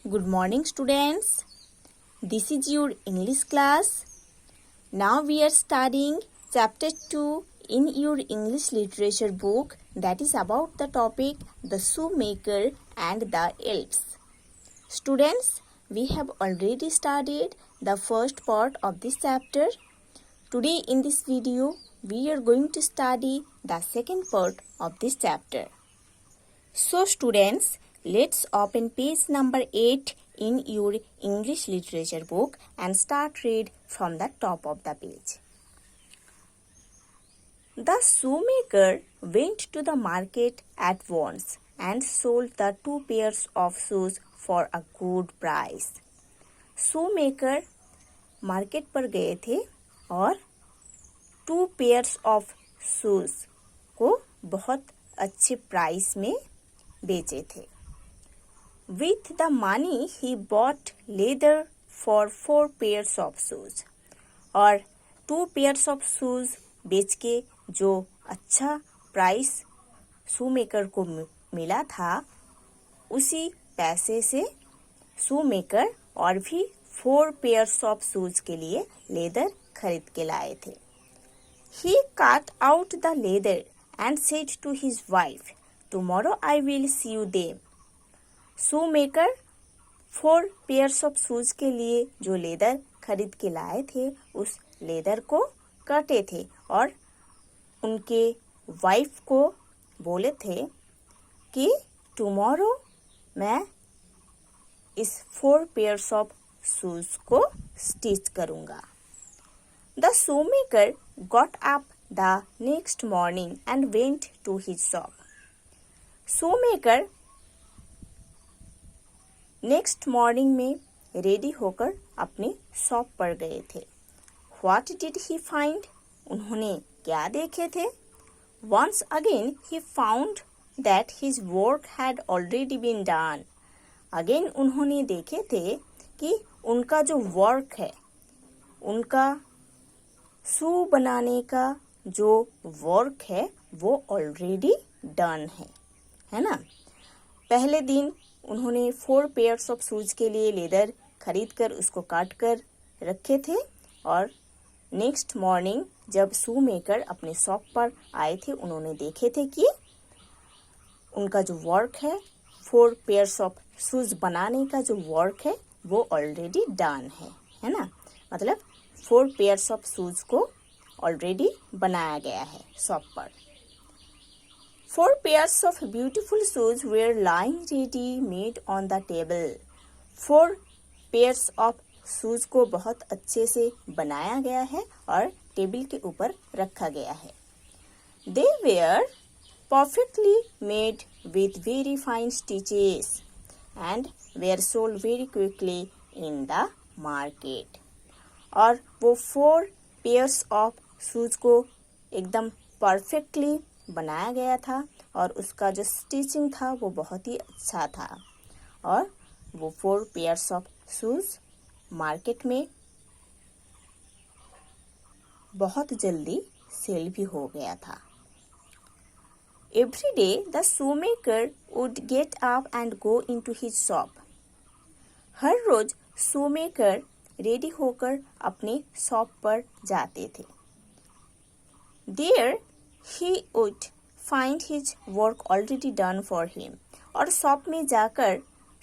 Good morning, students. This is your English class. Now we are studying chapter 2 in your English literature book, that is about the topic the shoemaker and the elves. Students, we have already studied the first part of this chapter. Today in this video, we are going to study the second part of this chapter. So students, let's open page number 8 in your English literature book and start read from the top of the page. The shoemaker went to the market at once and sold the 2 pairs of shoes for a good price. shoemaker market पर गए थे और 2 pairs of shoes को बहुत अच्छे price में बेचे थे. With the money he bought leather for 4 pairs of shoes. और 2 pairs of shoes बेच के जो अच्छा प्राइस shoemaker को मिला था, उसी पैसे से shoemaker और भी 4 pairs of shoes के लिए लेदर खरीद के लाए थे. He cut out the leather and said to his wife, "Tomorrow I will sew them." shoemaker 4 pairs of shoes के लिए जो लेदर खरीद के लाए थे, उस लेदर को काटे थे और उनके वाइफ को बोले थे कि टुमारो मैं इस 4 pairs of shoes को स्टिच करूँगा. The shoemaker got up the next morning and went to his shop. shoemaker next morning में रेडी होकर अपने शॉप पर गए थे. What did he find? उन्होंने क्या देखे थे? Once again he found that his work had already been done. Again उन्होंने देखे थे कि उनका जो वर्क है, उनका शू बनाने का जो वर्क है वो ऑलरेडी डन है ना. पहले दिन उन्होंने 4 pairs of shoes के लिए लेदर खरीद कर उसको काट कर रखे थे और नेक्स्ट मॉर्निंग जब shoemaker अपने शॉप पर आए थे, उन्होंने देखे थे कि उनका जो वर्क है 4 pairs of shoes बनाने का जो वर्क है वो ऑलरेडी डन है ना. मतलब 4 pairs of shoes को ऑलरेडी बनाया गया है शॉप पर. 4 pairs of beautiful shoes were lying ready made on the table. 4 pairs of shoes को बहुत अच्छे से बनाया गया है और टेबल के ऊपर रखा गया है. They were perfectly made with very fine stitches and were sold very quickly in the market. और वो 4 pairs of shoes को एकदम परफेक्टली बनाया गया था और उसका जो स्टिचिंग था वो बहुत ही अच्छा था और वो 4 pairs of shoes मार्केट में बहुत जल्दी सेल भी हो गया था. Every day the shoemaker would get up and go into his shop. Her rose shoemaker ready होकर अपने शॉप पर जाते थे. There he would find his work already done for him. और शॉप में जाकर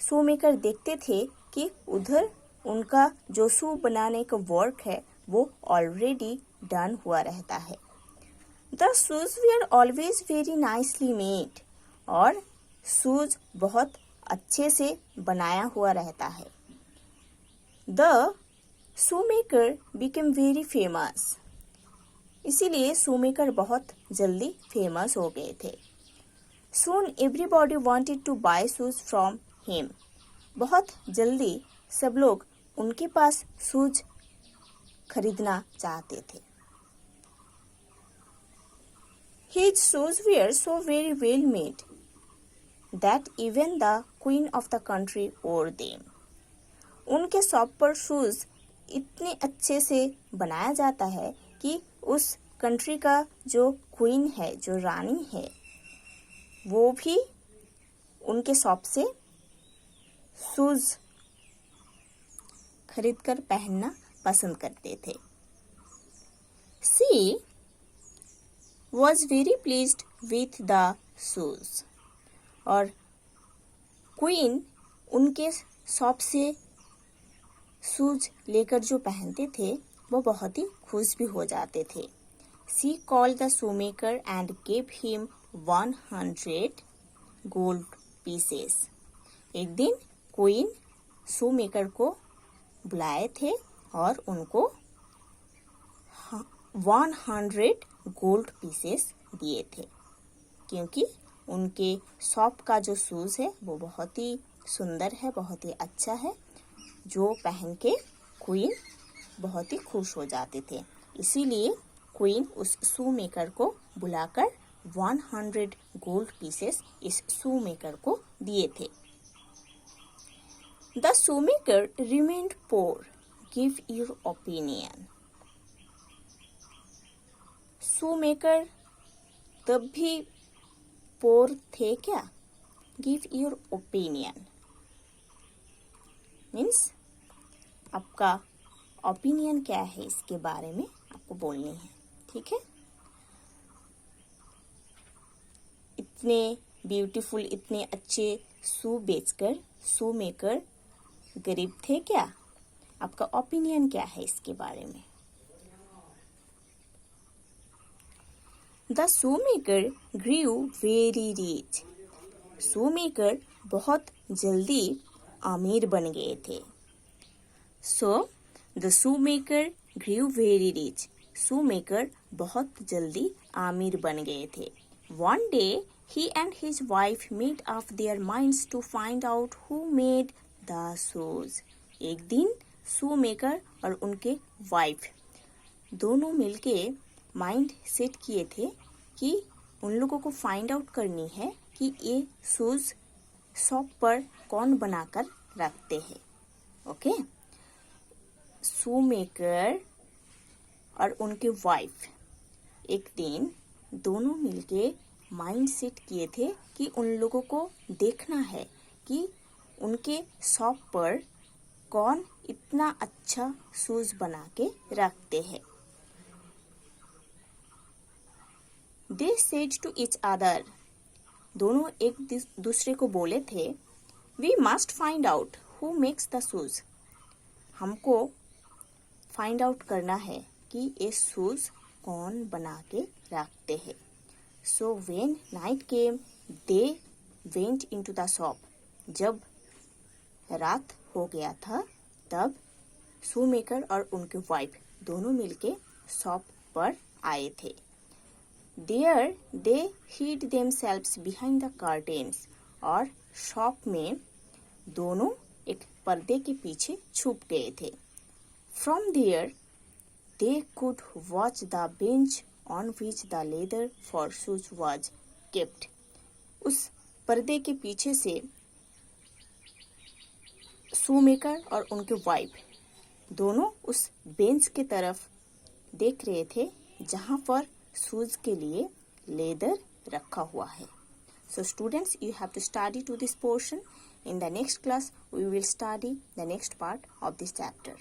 shoemaker देखते थे कि उधर उनका जो शू बनाने का वर्क है वो ऑलरेडी डन हुआ रहता है. The shoes were always very nicely made. और शूज बहुत अच्छे से बनाया हुआ रहता है. The shoemaker became very famous. इसीलिए shoemaker बहुत जल्दी फेमस हो गए थे. Soon everybody wanted to buy shoes from him. बहुत जल्दी सब लोग उनके पास शूज खरीदना चाहते थे. His shoes were so very well made that even the queen of the country wore them. उनके शॉप पर शूज इतने अच्छे से बनाया जाता है कि उस कंट्री का जो क्वीन है, जो रानी है, वो भी उनके शॉप से शूज खरीदकर पहनना पसंद करते थे। She was very pleased with the shoes. और क्वीन उनके शॉप से शूज लेकर जो पहनते थे वो बहुत ही खुश भी हो जाते थे। She called the shoemaker and gave him 100 gold pieces. एक दिन क्वीन शूमेकर को बुलाए थे और उनको 100 गोल्ड पीसेस दिए थे, क्योंकि उनके शॉप का जो शूज है वो बहुत ही सुंदर है, बहुत ही अच्छा है, जो पहन के क्वीन बहुत ही खुश हो जाते थे। इसीलिए क्वीन उस शू मेकर को बुलाकर 100 गोल्ड पीसेस इस शू मेकर को दिए थे। The shoemaker remained poor. Give your opinion. Shoemaker तब भी पोर थे क्या? गिव योर ओपिनियन मीन्स आपका ओपिनियन क्या है इसके बारे में आपको बोलनी है, ठीक है। इतने ब्यूटीफुल, इतने अच्छे शू बेचकर शूमेकर गरीब थे क्या? आपका ओपिनियन क्या है इसके बारे में? The shoemaker grew very rich. shoemaker बहुत जल्दी अमीर बन गए थे। So the shoemaker grew very rich. shoemaker बहुत जल्दी अमीर बन गए थे। One day he and his wife made up their minds to find out who made the shoes. एक दिन shoemaker और उनके वाइफ दोनों मिलके माइंड सेट किए थे कि उन लोगों को फाइंड आउट करनी है कि ये शूज शॉप पर कौन बनाकर रखते हैं। ओके, शूमेकर और उनके वाइफ एक दिन दोनों मिलके माइंड सेट किए थे कि उन लोगों को देखना है कि उनके शॉप पर कौन इतना अच्छा शूज बना के रखते हैं। They said to each other, दोनों एक दूसरे को बोले थे, We must find out who makes the shoes. हमको फाइंड आउट करना है कि ये शूज कौन बना के रखते हैं। So when night came, they went into the shop. जब रात हो गया था तब शूमेकर और उनके वाइफ दोनों मिलके शॉप पर आए थे। There they hid themselves behind the curtains. और शॉप में दोनों एक पर्दे के पीछे छुप गए थे। From there they could watch the bench on which the leather for shoes was kept. उस पर्दे के पीछे से शूमेकर और उनके वाइफ दोनों उस बेंच के तरफ देख रहे थे जहां पर शूज के लिए लेदर रखा हुआ है। So students, you have to study to this portion. In the next class, we will study the next part of this chapter.